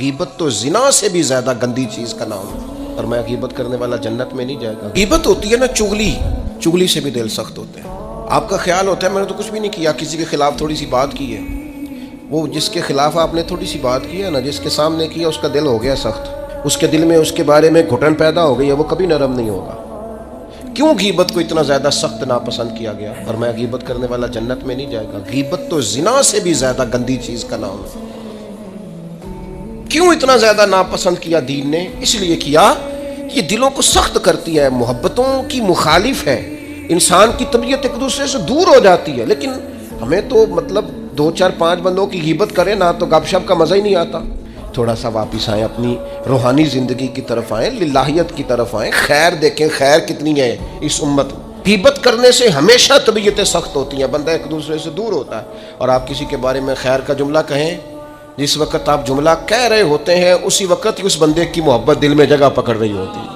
غیبت تو زنا سے بھی زیادہ گندی چیز کا نام ہے، اور میں غیبت کرنے والا جنت میں نہیں جائے گا۔ غیبت ہوتی ہے نا چغلی سے بھی دل سخت ہوتے ہیں۔ آپ کا خیال ہوتا ہے میں نے تو کچھ بھی نہیں کیا، کسی کے خلاف تھوڑی سی بات کی ہے، وہ جس کے خلاف آپ نے تھوڑی سی بات کی ہے نا، جس کے سامنے کیا اس کا دل ہو گیا سخت، اس کے دل میں اس کے بارے میں گھٹن پیدا ہو گئی ہے، وہ کبھی نرم نہیں ہوگا۔ کیوں غیبت کو اتنا زیادہ سخت ناپسند کیا گیا؟ اور میں غیبت کرنے والا جنت میں نہیں جائے گا۔ غیبت تو زنا سے بھی زیادہ گندی چیز کا نام ہے۔ کیوں اتنا زیادہ ناپسند کیا دین نے؟ اس لیے کیا یہ دلوں کو سخت کرتی ہے، محبتوں کی مخالف ہے، انسان کی طبیعت ایک دوسرے سے دور ہو جاتی ہے۔ لیکن ہمیں تو مطلب 2 4 5 بندوں کی غیبت کریں نا تو گپ شپ کا مزہ ہی نہیں آتا۔ تھوڑا سا واپس آئیں، اپنی روحانی زندگی کی طرف آئیں، للہیت کی طرف آئیں، خیر دیکھیں، خیر کتنی ہے اس امت میں۔ غیبت کرنے سے ہمیشہ طبیعتیں سخت ہوتی ہیں، بندہ ایک دوسرے سے دور ہوتا ہے، اور آپ کسی کے بارے میں خیر کا جملہ کہیں، جس وقت آپ جملہ کہہ رہے ہوتے ہیں اسی وقت اس بندے کی محبت دل میں جگہ پکڑ رہی ہوتی ہے۔